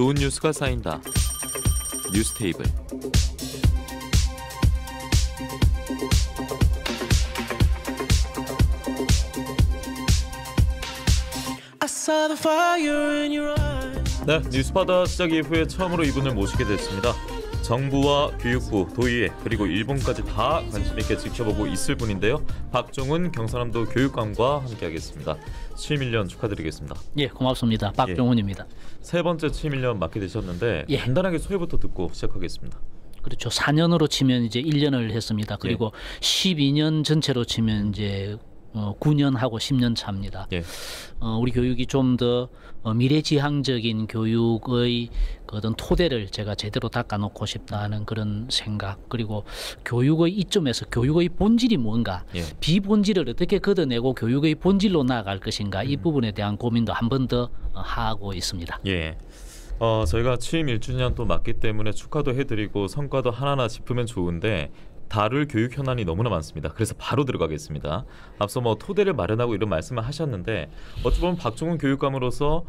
좋은 뉴스가 쌓인다. 뉴스테이블. 네, 뉴스바다 시작 이후에 처음으로 이분을 모시게 됐습니다. 정부와 교육부, 도의회 그리고 일본까지 다 관심 있게 지켜보고 있을 분인데요. 박종훈 경상남도 교육감과 함께하겠습니다. 취임 1년 축하드리겠습니다. 예, 고맙습니다. 박종훈입니다. 세 번째 취임 1년 맡게 되셨는데 예. 간단하게 소회부터 듣고 시작하겠습니다. 그렇죠. 4년으로 치면 이제 1년을 했습니다. 그리고 12년 전체로 치면 이제 9년하고 10년 차입니다. 예. 우리 교육이 좀 더 미래지향적인 교육의 그 어떤 토대를 제가 제대로 닦아놓고 싶다는 그런 생각, 그리고 교육의 이점에서 교육의 본질이 뭔가, 비본질을 어떻게 걷어내고 교육의 본질로 나아갈 것인가, 이 부분에 대한 고민도 한 번 더 하고 있습니다. 예. 저희가 취임 1주년 또 맞기 때문에 축하도 해드리고 성과도 하나하나 짚으면 좋은데 다룰 교육 현안이 너무나 많습니다. 그래서 바로 들어가겠습니다. 앞서 토대를 마련하고 이런 말씀을 하셨는데 어찌 보면 박종훈 교육감으로서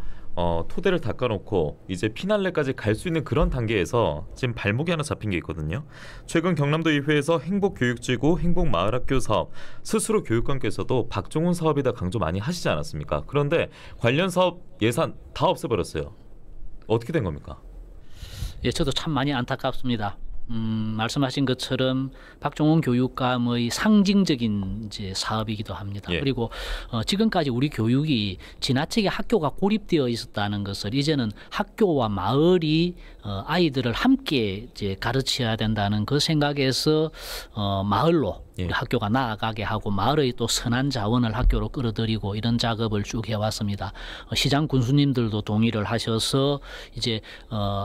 토대를 닦아놓고 이제 피날레까지 갈 수 있는 그런 단계에서 지금 발목이 하나 잡힌 게 있거든요. 최근 경남도의회에서 행복교육지구 행복마을학교 사업, 스스로 교육감께서도 박종훈 사업이다 강조 많이 하시지 않았습니까? 그런데 관련 사업 예산 다 없애버렸어요. 어떻게 된 겁니까? 예, 저도 참 많이 안타깝습니다. 말씀하신 것처럼 박종훈 교육감의 상징적인 이제 사업이기도 합니다. 예. 그리고 지금까지 우리 교육이 지나치게 학교가 고립되어 있었다는 것을 이제는 학교와 마을이 아이들을 함께 이제 가르쳐야 된다는 그 생각에서 마을로 우리 학교가 나아가게 하고 마을의 또 선한 자원을 학교로 끌어들이고 이런 작업을 쭉 해왔습니다. 시장 군수님들도 동의를 하셔서 이제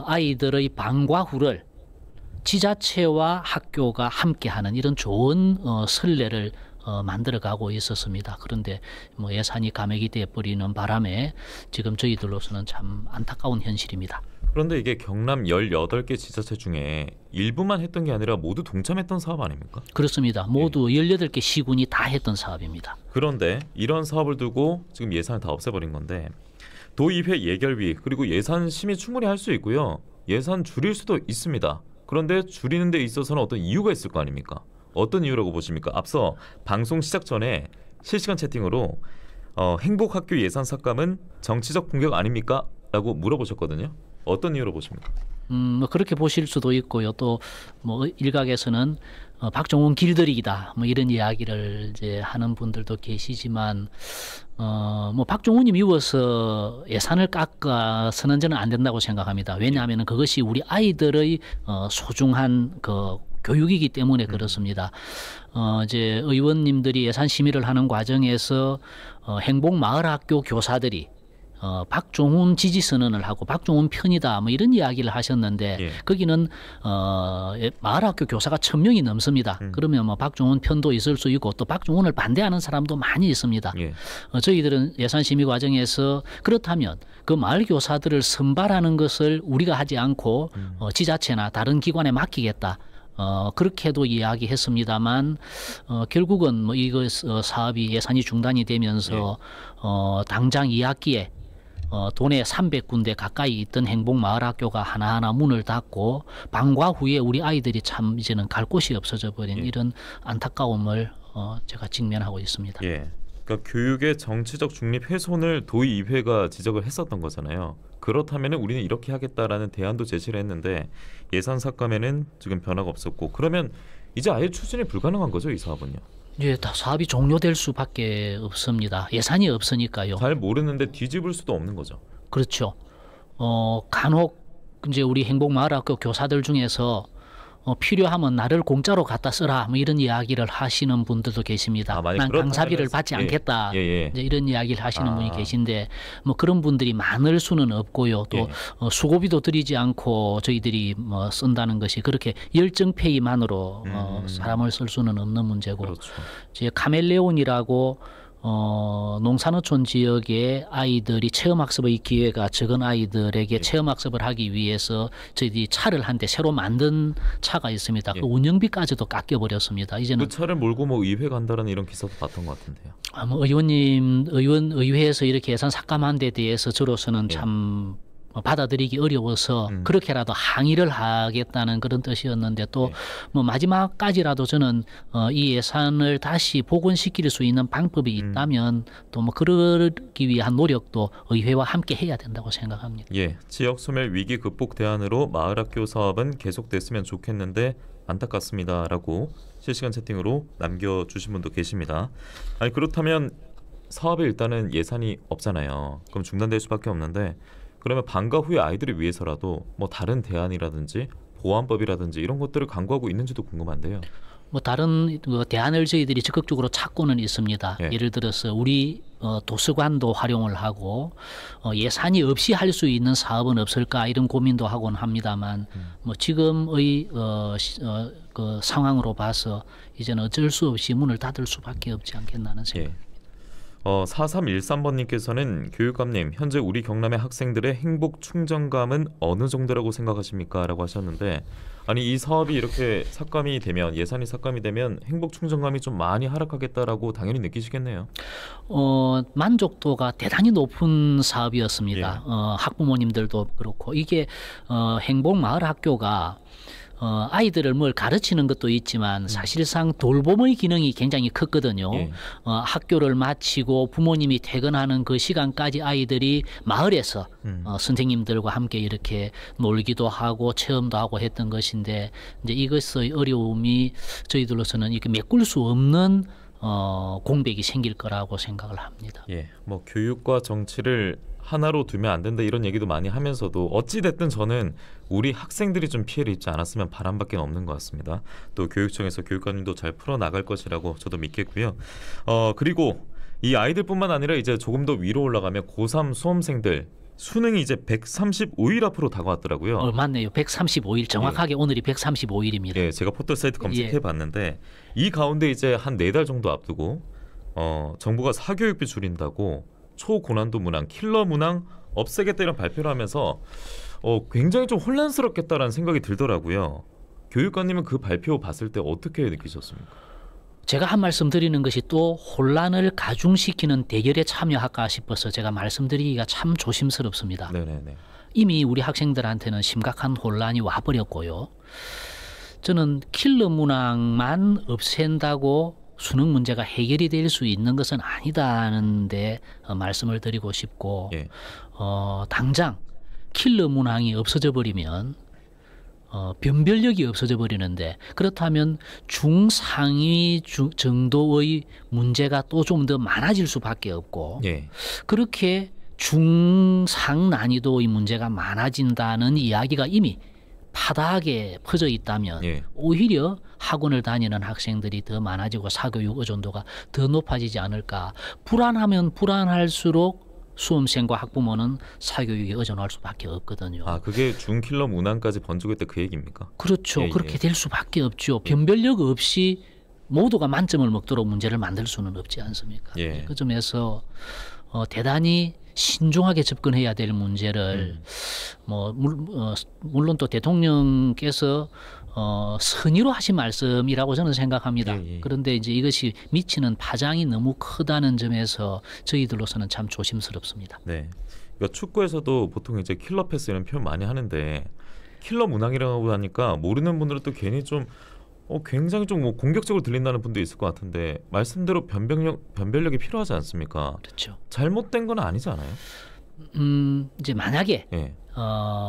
아이들의 방과 후를 지자체와 학교가 함께하는 이런 좋은 선례를 만들어가고 있었습니다. 그런데 예산이 감액이 돼버리는 바람에 지금 저희들로서는 참 안타까운 현실입니다. 그런데 이게 경남 18개 지자체 중에 일부만 했던 게 아니라 모두 동참했던 사업 아닙니까? 그렇습니다. 모두 18개 시군이 다 했던 사업입니다. 그런데 이런 사업을 두고 지금 예산을 다 없애버린 건데 도의회 예결위 그리고 예산 심의 충분히 할 수 있고요. 예산 줄일 수도 있습니다. 그런데 줄이는 데 있어서는 어떤 이유가 있을 거 아닙니까? 어떤 이유라고 보십니까? 앞서 방송 시작 전에 실시간 채팅으로 행복학교 예산 삭감은 정치적 공격 아닙니까? 라고 물어보셨거든요. 어떤 이유로 보십니까? 그렇게 보실 수도 있고요. 또 일각에서는 박종훈 길들이기다 이런 이야기를 이제 하는 분들도 계시지만 박종훈이 미워서 예산을 깎아서는 저는 안 된다고 생각합니다. 왜냐하면 그것이 우리 아이들의 소중한 그 교육이기 때문에 그렇습니다. 이제 의원님들이 예산 심의를 하는 과정에서 행복마을학교 교사들이 박종훈 지지 선언을 하고 박종훈 편이다 이런 이야기를 하셨는데 거기는 마을학교 교사가 1000명이 넘습니다. 그러면 박종훈 편도 있을 수 있고 또 박종훈을 반대하는 사람도 많이 있습니다. 저희들은 예산 심의 과정에서 그렇다면 그 마을 교사들을 선발하는 것을 우리가 하지 않고 지자체나 다른 기관에 맡기겠다. 그렇게도 이야기했습니다만 결국은 이거 사업이 예산이 중단이 되면서 당장 2학기에 도내 300군데 가까이 있던 행복마을학교가 하나하나 문을 닫고 방과 후에 우리 아이들이 참 이제는 갈 곳이 없어져 버린 이런 안타까움을 제가 직면하고 있습니다. 그러니까 교육의 정치적 중립 훼손을 도의회가 지적을 했었던 거잖아요. 그렇다면 우리는 이렇게 하겠다라는 대안도 제시를 했는데 예산 삭감에는 지금 변화가 없었고 그러면 이제 아예 추진이 불가능한 거죠, 이 사업은요? 예, 다 사업이 종료될 수밖에 없습니다. 예산이 없으니까요. 잘 모르는데 뒤집을 수도 없는 거죠. 그렇죠. 간혹 이제 우리 행복마을학교 교사들 중에서 필요하면 나를 공짜로 갖다 쓰라 이런 이야기를 하시는 분들도 계십니다. 난 강사비를 받지 않겠다. 이제 이런 이야기를 하시는 분이 계신데 그런 분들이 많을 수는 없고요. 또 수고비도 들이지 않고 저희들이 쓴다는 것이 그렇게 열정페이만으로 사람을 쓸 수는 없는 문제고 이제 카멜레온이라고 농산어촌 지역의 아이들이 체험학습의 기회가 적은 아이들에게 체험학습을 하기 위해서 저희들이 차를 한 대 새로 만든 차가 있습니다. 그 운영비까지도 깎여버렸습니다. 이제는 그 차를 몰고 의회 간다라는 이런 기사도 봤던 것 같은데요. 의회에서 이렇게 예산 삭감한 데 대해서 저로서는 참 받아들이기 어려워서 그렇게라도 항의를 하겠다는 그런 뜻이었는데 또 뭐 마지막까지라도 저는 이 예산을 다시 복원시킬 수 있는 방법이 있다면 또 뭐 그러기 위한 노력도 의회와 함께 해야 된다고 생각합니다. 예, 지역 소멸 위기 극복 대안으로 마을학교 사업은 계속됐으면 좋겠는데 안타깝습니다라고 실시간 채팅으로 남겨주신 분도 계십니다. 아니 그렇다면 사업에 일단은 예산이 없잖아요. 그럼 중단될 수밖에 없는데 그러면 방과 후의 아이들을 위해서라도 뭐 다른 대안이라든지 보완법이라든지 이런 것들을 강구하고 있는지도 궁금한데요. 뭐 다른 대안을 저희들이 적극적으로 찾고는 있습니다. 예. 예를 들어서 우리 도서관도 활용을 하고 예산이 없이 할 수 있는 사업은 없을까 이런 고민도 하곤 합니다만 뭐 지금의 그 상황으로 봐서 이제는 어쩔 수 없이 문을 닫을 수밖에 없지 않겠나는 생각. 예. 4313번님께서는 교육감님 현재 우리 경남의 학생들의 행복 충전감은 어느 정도라고 생각하십니까? 라고 하셨는데 아니 이 사업이 이렇게 삭감이 되면 예산이 삭감이 되면 행복 충전감이 좀 많이 하락하겠다라고 당연히 느끼시겠네요. 만족도가 대단히 높은 사업이었습니다. 학부모님들도 그렇고 이게 행복 마을 학교가 아이들을 뭘 가르치는 것도 있지만 사실상 돌봄의 기능이 굉장히 컸거든요. 학교를 마치고 부모님이 퇴근하는 그 시간까지 아이들이 마을에서 선생님들과 함께 이렇게 놀기도 하고 체험도 하고 했던 것인데 이제 이것의 어려움이 저희들로서는 이렇게 메꿀 수 없는 공백이 생길 거라고 생각을 합니다. 예, 뭐 교육과 정치를 하나로 두면 안 된다 이런 얘기도 많이 하면서도 어찌 됐든 저는 우리 학생들이 좀 피해를 입지 않았으면 바람밖에 없는 것 같습니다. 또 교육청에서 교육감님도 잘 풀어 나갈 것이라고 저도 믿겠고요. 그리고 이 아이들뿐만 아니라 이제 조금 더 위로 올라가면 고3 수험생들 수능이 이제 135일 앞으로 다가왔더라고요. 맞네요. 135일 정확하게 오늘이 135일입니다. 예, 제가 포털 사이트 검색해봤는데 이 가운데 이제 한 4달 정도 앞두고 정부가 사교육비 줄인다고 초고난도 문항, 킬러 문항 없애겠다 이런 발표를 하면서 굉장히 좀 혼란스럽겠다라는 생각이 들더라고요. 교육관님은 그 발표 봤을 때 어떻게 느끼셨습니까? 제가 한 말씀 드리는 것이 또 혼란을 가중시키는 대결에 참여할까 싶어서 제가 말씀드리기가 참 조심스럽습니다. 네네네. 이미 우리 학생들한테는 심각한 혼란이 와버렸고요. 저는 킬러 문항만 없앤다고 수능 문제가 해결이 될 수 있는 것은 아니다는데 말씀을 드리고 싶고 당장 킬러 문항이 없어져 버리면 변별력이 없어져 버리는데 그렇다면 중상위 정도의 문제가 또 좀 더 많아질 수밖에 없고 그렇게 중상 난이도의 문제가 많아진다는 이야기가 이미 파다하게 퍼져 있다면 오히려 학원을 다니는 학생들이 더 많아지고 사교육 의존도가 더 높아지지 않을까. 불안하면 불안할수록 수험생과 학부모는 사교육에 의존할 수밖에 없거든요. 아, 그게 중킬러 문항까지 번지고 있다 그 얘기입니까? 그렇죠. 그렇게 될 수밖에 없죠. 변별력 없이 모두가 만점을 먹도록 문제를 만들 수는 없지 않습니까? 그 점에서 대단히 신중하게 접근해야 될 문제를 물론 또 대통령께서 선의로 하신 말씀이라고 저는 생각합니다. 그런데 이제 이것이 미치는 파장이 너무 크다는 점에서 저희들로서는 참 조심스럽습니다. 네. 그러니까 축구에서도 보통 이제 킬러 패스 이런 표현 많이 하는데 킬러 문항이라고 하니까 모르는 분들은 또 괜히 좀 굉장히 좀 뭐 공격적으로 들린다는 분도 있을 것 같은데 말씀대로 변별력이 필요하지 않습니까? 그렇죠. 잘못된 건 아니지 않아요? 이제 만약에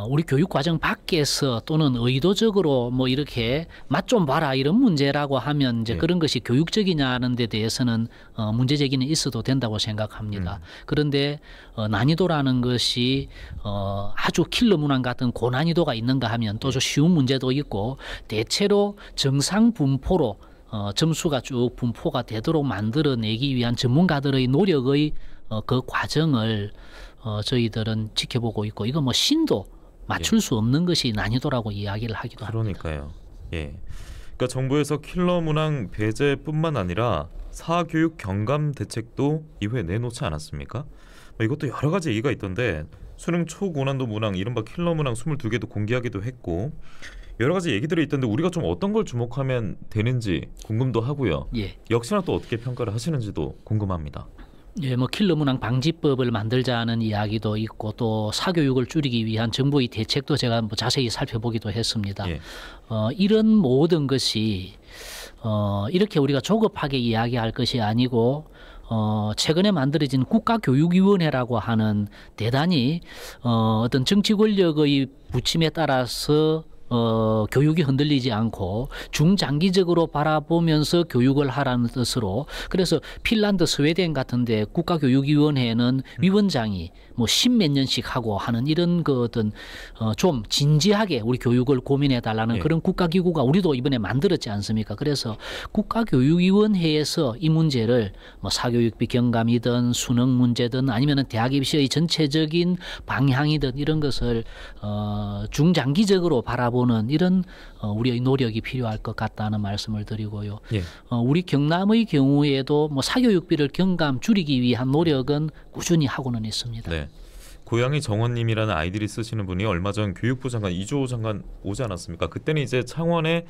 우리 교육 과정 밖에서 또는 의도적으로 뭐 이렇게 맛 좀 봐라 이런 문제라고 하면 이제 그런 것이 교육적이냐는 데 대해서는 문제 제기는 있어도 된다고 생각합니다. 그런데 난이도라는 것이 아주 킬러 문항 같은 고난이도가 있는가 하면 또 좀 쉬운 문제도 있고 대체로 정상 분포로 점수가 쭉 분포가 되도록 만들어내기 위한 전문가들의 노력의 그 과정을 저희들은 지켜보고 있고 이거 뭐 신도 맞출 수 없는 것이 난이도라고 이야기를 하기도 합니다. 그러니까요. 그러니까 정부에서 킬러 문항 배제뿐만 아니라 사교육 경감 대책도 이후에 내놓지 않았습니까? 이것도 여러 가지 얘기가 있던데 수능 초고난도 문항 이른바 킬러 문항 22개도 공개하기도 했고 여러 가지 얘기들이 있던데 우리가 좀 어떤 걸 주목하면 되는지 궁금도 하고요. 역시나 또 어떻게 평가를 하시는지도 궁금합니다. 예, 뭐 킬러 문항 방지법을 만들자는 이야기도 있고 또 사교육을 줄이기 위한 정부의 대책도 제가 뭐 자세히 살펴보기도 했습니다. 예. 이런 모든 것이 이렇게 우리가 조급하게 이야기할 것이 아니고 최근에 만들어진 국가교육위원회라고 하는 대단히 어떤 정치 권력의 부침에 따라서 교육이 흔들리지 않고 중장기적으로 바라보면서 교육을 하라는 뜻으로 그래서 핀란드, 스웨덴 같은데 국가교육위원회는 위원장이 뭐 십몇 년씩 하고 하는 이런 그 어떤 좀 진지하게 우리 교육을 고민해 달라는 예. 그런 국가기구가 우리도 이번에 만들었지 않습니까? 그래서 국가교육위원회에서 이 문제를 뭐 사교육비 경감이든 수능 문제든 아니면은 대학 입시의 전체적인 방향이든 이런 것을 중장기적으로 바라보는 이런 우리의 노력이 필요할 것 같다는 말씀을 드리고요. 예. 우리 경남의 경우에도 뭐 사교육비를 경감 줄이기 위한 노력은 꾸준히 하고는 있습니다. 네. 고양이 정원님이라는 아이들이 쓰시는 분이 얼마 전 교육부 장관 이주호 장관 오지 않았습니까? 그때는 이제 창원에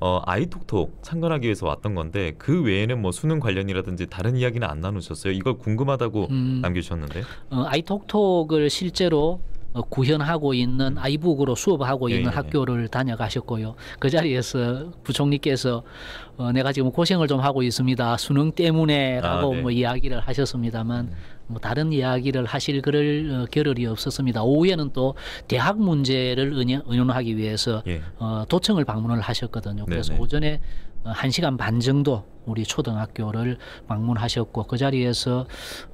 아이톡톡 참관하기 위해서 왔던 건데 그 외에는 뭐 수능 관련이라든지 다른 이야기는 안 나누셨어요. 이걸 궁금하다고 남겨주셨는데. 아이톡톡을 실제로 구현하고 있는 아이북으로 수업하고 예, 있는 예. 학교를 다녀가셨고요. 그 자리에서 부총리께서 내가 지금 고생을 좀 하고 있습니다. 수능 때문에라고 네. 뭐 이야기를 하셨습니다만 뭐 다른 이야기를 하실 그럴 겨를이 없었습니다. 오후에는 또 대학 문제를 의논하기 위해서 예. 도청을 방문을 하셨거든요. 그래서 네네. 오전에 1시간 반 정도 우리 초등학교를 방문하셨고 그 자리에서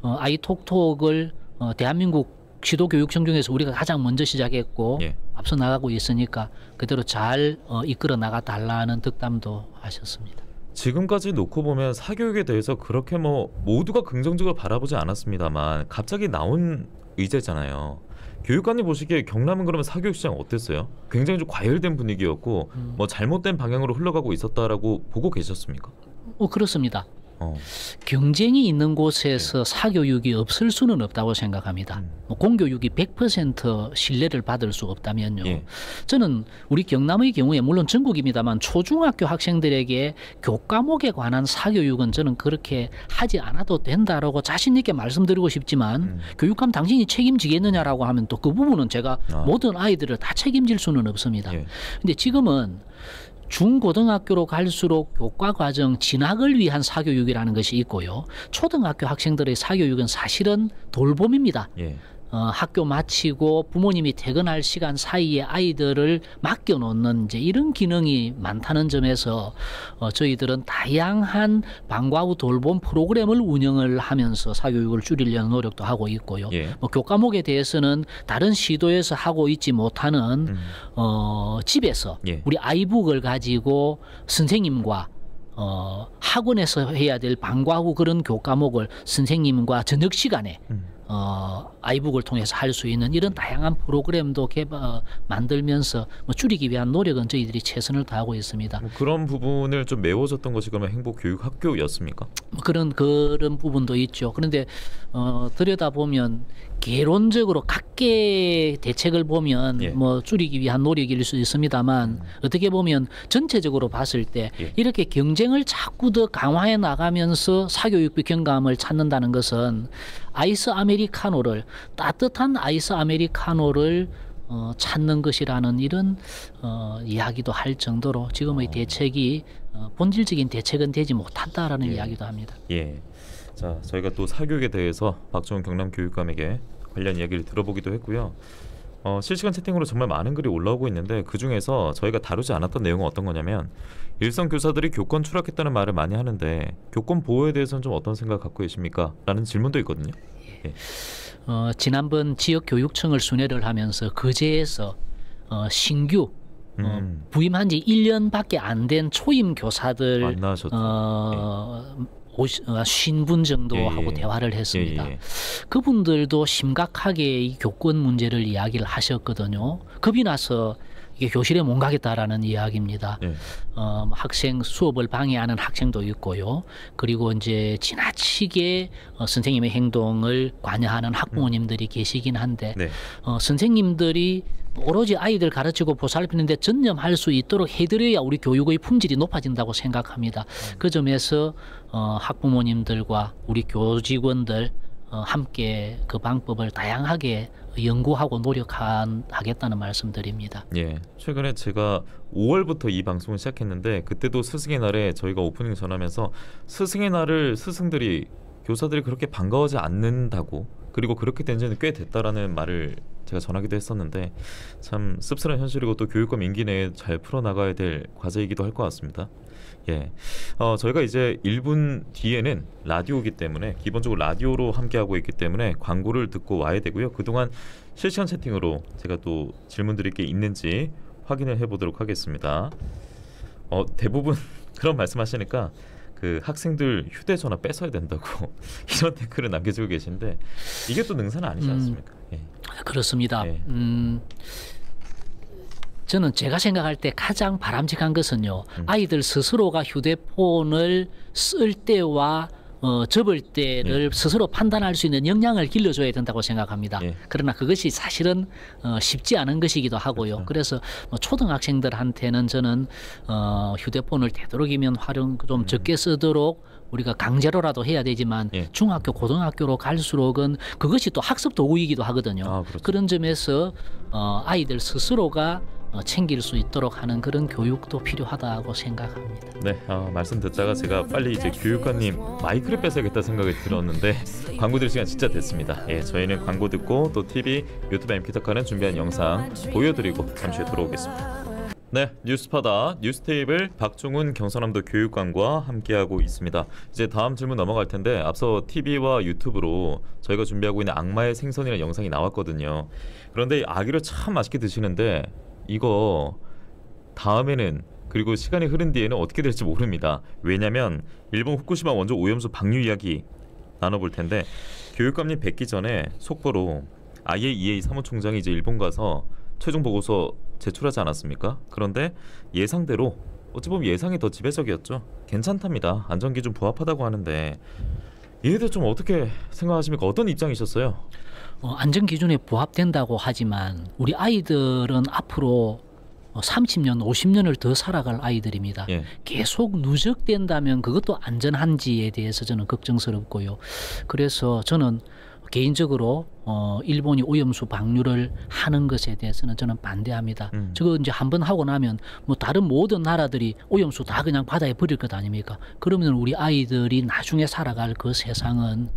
아이톡톡을 대한민국 시도교육청 중에서 우리가 가장 먼저 시작했고 예. 앞서 나가고 있으니까 그대로 잘 이끌어 나가 달라는 득담도 하셨습니다. 지금까지 놓고 보면 사교육에 대해서 그렇게 뭐 모두가 긍정적으로 바라보지 않았습니다만 갑자기 나온 의제잖아요. 교육관님 보시기에 경남은 그러면 사교육 시장 어땠어요? 굉장히 좀 과열된 분위기였고 뭐 잘못된 방향으로 흘러가고 있었다라고 보고 계셨습니까? 그렇습니다. 어. 경쟁이 있는 곳에서 사교육이 없을 수는 없다고 생각합니다. 뭐 공교육이 100% 신뢰를 받을 수 없다면요. 예. 저는 우리 경남의 경우에 물론 전국입니다만 초중학교 학생들에게 교과목에 관한 사교육은 저는 그렇게 하지 않아도 된다라고 자신 있게 말씀드리고 싶지만 교육감 당신이 책임지겠느냐라고 하면 또 그 부분은 제가 모든 아이들을 다 책임질 수는 없습니다. 예. 근데 지금은 중고등학교로 갈수록 교과 과정 진학을 위한 사교육이라는 것이 있고요. 초등학교 학생들의 사교육은 사실은 돌봄입니다. 예. 학교 마치고 부모님이 퇴근할 시간 사이에 아이들을 맡겨놓는 이제 이런 기능이 많다는 점에서 저희들은 다양한 방과 후 돌봄 프로그램을 운영을 하면서 사교육을 줄이려는 노력도 하고 있고요. 예. 뭐 교과목에 대해서는 다른 시도에서 하고 있지 못하는 집에서 예. 우리 아이북을 가지고 선생님과 학원에서 해야 될 방과 후 그런 교과목을 선생님과 저녁 시간에 아이북을 통해서 할 수 있는 이런 다양한 프로그램도 만들면서 뭐 줄이기 위한 노력은 저희들이 최선을 다하고 있습니다. 뭐 그런 부분을 좀 메워줬던 것이 그러면 행복교육학교였습니까? 뭐 그런 부분도 있죠. 그런데 들여다보면 개론적으로 각계 대책을 보면 예. 뭐 줄이기 위한 노력일 수 있습니다만 어떻게 보면 전체적으로 봤을 때 예. 이렇게 경쟁을 자꾸 더 강화해 나가면서 사교육비 경감을 찾는다는 것은 아이스 아메리카노를 따뜻한 아이스 아메리카노를 찾는 것이라는 이런 이야기도 할 정도로 지금의 대책이 본질적인 대책은 되지 못한다라는 예. 이야기도 합니다. 예. 자, 저희가 또 사교육에 대해서 박정훈 경남교육감에게 관련 이야기를 들어보기도 했고요. 실시간 채팅으로 정말 많은 글이 올라오고 있는데 그 중에서 저희가 다루지 않았던 내용은 어떤 거냐면 일선 교사들이 교권 추락했다는 말을 많이 하는데 교권 보호에 대해서는 좀 어떤 생각 갖고 계십니까? 라는 질문도 있거든요. 예. 지난번 지역교육청을 순회를 하면서 거제에서 신규 부임한 지 1년밖에 안 된 초임 교사들 만나셨죠. 50분 정도 하고 대화를 했습니다. 예. 그분들도 심각하게 이 교권 문제를 이야기를 하셨거든요. 겁이 나서 이게 교실에 못 가겠다라는 이야기입니다. 예. 학생 수업을 방해하는 학생도 있고요. 그리고 이제 지나치게 선생님의 행동을 관여하는 학부모님들이 계시긴 한데 네. 선생님들이 오로지 아이들 가르치고 보살피는데 전념할 수 있도록 해드려야 우리 교육의 품질이 높아진다고 생각합니다. 그 점에서 학부모님들과 우리 교직원들 함께 그 방법을 다양하게 연구하고 노력하겠다는 말씀드립니다. 예, 최근에 제가 5월부터 이 방송을 시작했는데 그때도 스승의 날에 저희가 오프닝 전하면서 스승의 날을 스승들이 교사들이 그렇게 반가워하지 않는다고, 그리고 그렇게 된 지는 꽤 됐다라는 말을 제가 전하기도 했었는데 참 씁쓸한 현실이고 또 교육과 민기 내에 잘 풀어나가야 될 과제이기도 할 것 같습니다. 예, 저희가 이제 1분 뒤에는 라디오이기 때문에 기본적으로 라디오로 함께하고 있기 때문에 광고를 듣고 와야 되고요. 그동안 실시간 채팅으로 제가 또 질문드릴 게 있는지 확인을 해보도록 하겠습니다. 대부분 그런 말씀하시니까 그 학생들 휴대전화 뺏어야 된다고 이런 댓글을 남겨주고 계신데 이게 또 능사는 아니지 않습니까? 예. 그렇습니다. 예. 저는 제가 생각할 때 가장 바람직한 것은요, 아이들 스스로가 휴대폰을 쓸 때와 접을 때를 스스로 판단할 수 있는 역량을 길러줘야 된다고 생각합니다. 예. 그러나 그것이 사실은 쉽지 않은 것이기도 하고요. 그렇죠. 그래서 초등학생들한테는 저는 휴대폰을 되도록이면 활용 좀 적게 쓰도록 우리가 강제로라도 해야 되지만 예. 중학교, 고등학교로 갈수록은 그것이 또 학습 도구이기도 하거든요. 그렇죠. 그런 점에서 아이들 스스로가 챙길 수 있도록 하는 그런 교육도 필요하다고 생각합니다. 네, 말씀 듣다가 제가 빨리 이제 교육관님 마이크를 뺏어야겠다 생각이 들었는데 광고 드릴 시간 진짜 됐습니다. 예, 저희는 광고 듣고 또 TV, 유튜브 MKTO크는 준비한 영상 보여드리고 잠시 후에 돌아오겠습니다. 네, 뉴스파다 뉴스테이블 박종훈 경상남도 교육관과 함께하고 있습니다. 이제 다음 질문 넘어갈 텐데 앞서 TV와 유튜브로 저희가 준비하고 있는 악마의 생선이라는 영상이 나왔거든요. 그런데 아기를 참 맛있게 드시는데 이거 다음에는, 그리고 시간이 흐른 뒤에는 어떻게 될지 모릅니다. 왜냐면 일본 후쿠시마 원전 오염수 방류 이야기 나눠볼 텐데 교육감님 뵙기 전에 속보로 IAEA 사무총장이 이제 일본 가서 최종 보고서 제출하지 않았습니까? 그런데 예상대로, 어찌 보면 예상이 더 지배적이었죠. 괜찮답니다. 안전기준 부합하다고 하는데 이에 대해 좀 어떻게 생각하십니까? 어떤 입장이셨어요? 안전 기준에 부합된다고 하지만 우리 아이들은 앞으로 30년, 50년을 더 살아갈 아이들입니다. 예. 계속 누적된다면 그것도 안전한지에 대해서 저는 걱정스럽고요. 그래서 저는 개인적으로 일본이 오염수 방류를 하는 것에 대해서는 저는 반대합니다. 저거 이제 한번 하고 나면 뭐 다른 모든 나라들이 오염수 다 그냥 바다에 버릴 것 아닙니까? 그러면 우리 아이들이 나중에 살아갈 그 세상은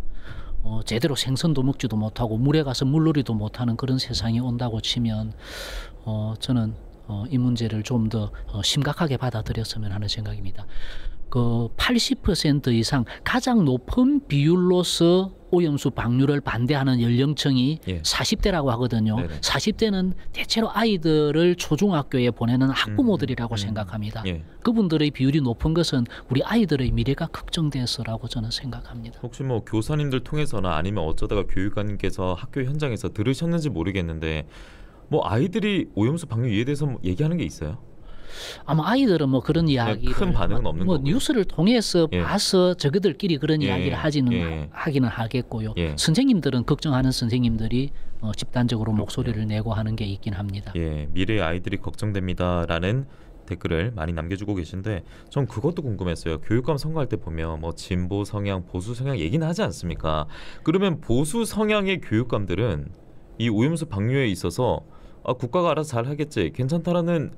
제대로 생선도 먹지도 못하고 물에 가서 물놀이도 못하는 그런 세상이 온다고 치면 저는 이 문제를 좀 더 심각하게 받아들였으면 하는 생각입니다. 그 80% 이상 가장 높은 비율로서 오염수 방류를 반대하는 연령층이 예. 40대라고 하거든요. 네네. 40대는 대체로 아이들을 초중학교에 보내는 학부모들이라고 생각합니다. 예. 그분들의 비율이 높은 것은 우리 아이들의 미래가 걱정돼서라고 저는 생각합니다. 혹시 뭐 교사님들 통해서나 아니면 어쩌다가 교육관님께서 학교 현장에서 들으셨는지 모르겠는데 뭐 아이들이 오염수 방류 이에 대해서 뭐 얘기하는 게 있어요? 아마 아이들은 뭐 그런 이야기를 큰 반응은 없는 뭐 거고요. 뉴스를 통해서 예. 봐서 저그들끼리 그런 예. 이야기를 예. 하기는 하겠고요. 예. 선생님들은 걱정하는 선생님들이 집단적으로 목소리를 내고 하는 게 있긴 합니다. 예, 미래의 아이들이 걱정됩니다라는 댓글을 많이 남겨주고 계신데 전 그것도 궁금했어요. 교육감 선거할 때 보면 뭐 진보 성향, 보수 성향 얘기는 하지 않습니까? 그러면 보수 성향의 교육감들은 이 오염수 방류에 있어서 국가가 알아서 잘 하겠지, 괜찮다라는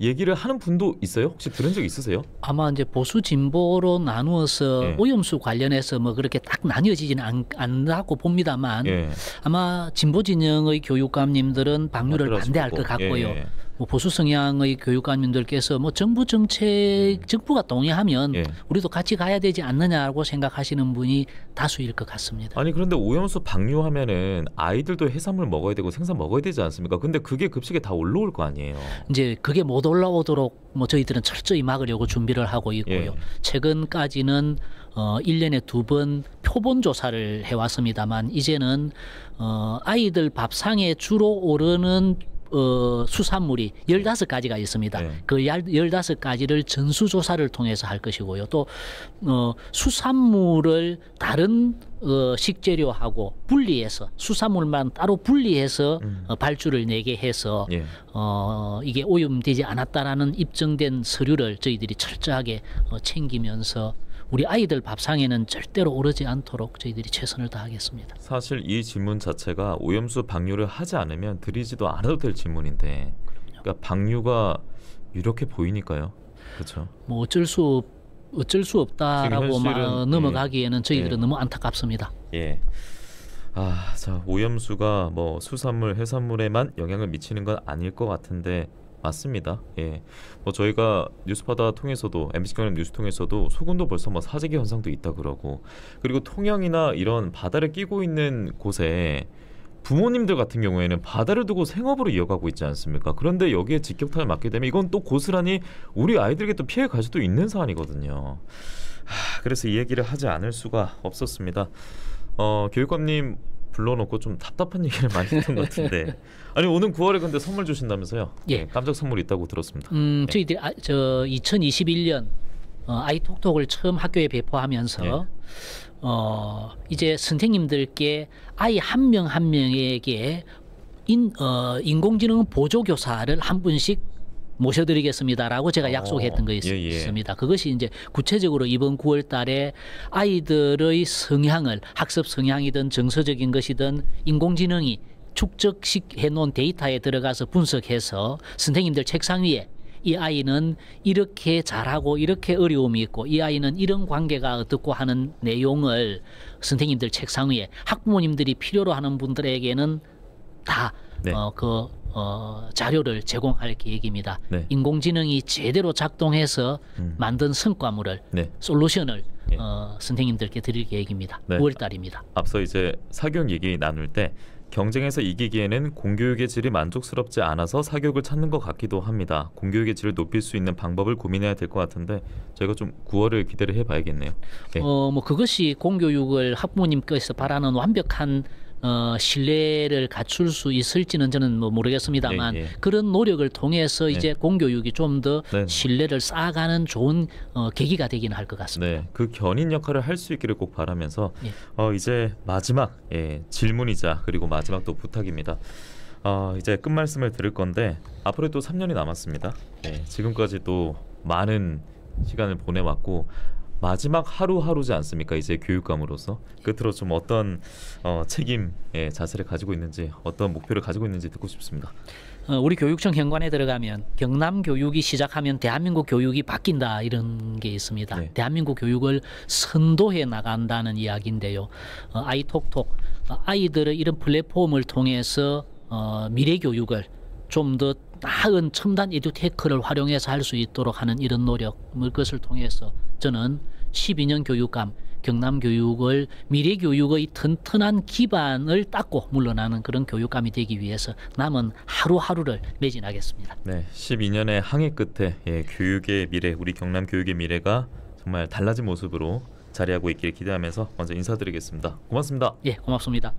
얘기를 하는 분도 있어요? 혹시 들은 적 있으세요? 아마 이제 보수 진보로 나누어서 예. 오염수 관련해서 뭐 그렇게 딱 나뉘어지지는 않다고 봅니다만 예. 아마 진보 진영의 교육감님들은 방류를 맞더라도 반대할 보고. 것 같고요. 예. 뭐 보수 성향의 교육감님들께서 뭐 정부 정책 정부가 동의하면 예. 우리도 같이 가야 되지 않느냐고 생각하시는 분이 다수일 것 같습니다. 아니 그런데 오염수 방류하면은 아이들도 해산물 먹어야 되고 생선 먹어야 되지 않습니까? 근데 그게 급식에 다 올라올 거 아니에요. 이제 그게 못 올라오도록 뭐 저희들은 철저히 막으려고 준비를 하고 있고요. 예. 최근까지는 1년에 2번 표본 조사를 해왔습니다만 이제는 아이들 밥상에 주로 오르는 수산물이 15가지가 있습니다. 네. 그 15가지를 전수조사를 통해서 할 것이고요. 또 수산물을 다른 식재료하고 분리해서 수산물만 따로 분리해서 발주를 내게 해서 예. 이게 오염되지 않았다라는 입증된 서류를 저희들이 철저하게 챙기면서 우리 아이들 밥상에는 절대로 오르지 않도록 저희들이 최선을 다하겠습니다. 사실 이 질문 자체가 오염수 방류를 하지 않으면 드리지도 않아도 될 질문인데, 그러니까 방류가 이렇게 보이니까요. 그렇죠. 뭐 어쩔 수 없다라고 지금 현실은, 넘어가기에는 저희들은 예. 너무 안타깝습니다. 예. 자, 오염수가 뭐 수산물, 해산물에만 영향을 미치는 건 아닐 것 같은데 맞습니다. 예. 뭐 저희가 뉴스바다 통해서도 MBC 경남 뉴스 통해서도 소금도 벌써 뭐 사재기 현상도 있다 그러고, 그리고 통영이나 이런 바다를 끼고 있는 곳에 부모님들 같은 경우에는 바다를 두고 생업으로 이어가고 있지 않습니까? 그런데 여기에 직격탄을 맞게 되면 이건 또 고스란히 우리 아이들에게 또 피해 갈 수도 있는 사안이거든요. 그래서 이 얘기를 하지 않을 수가 없었습니다. 교육감님 불러놓고 좀 답답한 얘기를 많이 했던 것 같은데, 아니 오는 9월에 근데 선물 주신다면서요? 예. 깜짝 선물 있다고 들었습니다. 저희들이 2021년 아이톡톡을 처음 학교에 배포하면서 예. 이제 선생님들께 아이 한 명 한 명에게 인공지능 보조교사를 한 분씩 모셔드리겠습니다라고 제가 약속했던 거 있습니다. 그것이 이제 구체적으로 이번 9월 달에 아이들의 성향을, 학습 성향이든 정서적인 것이든 인공지능이 축적해 놓은 데이터에 들어가서 분석해서 선생님들 책상 위에 이 아이는 이렇게 잘하고 이렇게 어려움이 있고 이 아이는 이런 관계가 어떻고 하는 내용을 선생님들 책상 위에 학부모님들이 필요로 하는 분들에게는 다 네. 자료를 제공할 계획입니다. 네. 인공지능이 제대로 작동해서 만든 성과물을, 네. 솔루션을 예. 선생님들께 드릴 계획입니다. 네. 9월 달입니다. 앞서 이제 사교육 얘기 나눌 때 경쟁에서 이기기에는 공교육의 질이 만족스럽지 않아서 사교육을 찾는 것 같기도 합니다. 공교육의 질을 높일 수 있는 방법을 고민해야 될 것 같은데 저희가 좀 9월을 기대를 해봐야겠네요. 네. 뭐 그것이 공교육을 학부모님께서 바라는 완벽한 신뢰를 갖출 수 있을지는 저는 뭐 모르겠습니다만 예, 예. 그런 노력을 통해서 이제 공교육이 좀 더 네. 신뢰를 쌓아가는 좋은 계기가 되기는 할 것 같습니다. 네, 그 견인 역할을 할 수 있기를 꼭 바라면서 예. 이제 마지막 질문이자 그리고 마지막 또 부탁입니다. 이제 끝 말씀을 드릴 건데 앞으로 또 3년이 남았습니다. 지금까지 또 많은 시간을 보내왔고 마지막 하루하루지 않습니까? 이제 교육감으로서 끝으로 좀 어떤 책임 자세를 가지고 있는지, 어떤 목표를 가지고 있는지 듣고 싶습니다. 우리 교육청 현관에 들어가면 경남 교육이 시작하면 대한민국 교육이 바뀐다 이런 게 있습니다. 네. 대한민국 교육을 선도해 나간다는 이야기인데요. 아이톡톡 아이들의 이런 플랫폼을 통해서 미래 교육을 좀 더 나은 첨단 에듀테크를 활용해서 할 수 있도록 하는 이런 노력을 것을 통해서 저는 12년 교육감 경남 교육을 미래 교육의 튼튼한 기반을 닦고 물러나는 그런 교육감이 되기 위해서 남은 하루하루를 매진하겠습니다. 네, 12년의 항해 끝에 교육의 미래, 우리 경남 교육의 미래가 정말 달라진 모습으로 자리하고 있기를 기대하면서 먼저 인사드리겠습니다. 고맙습니다. 예, 고맙습니다.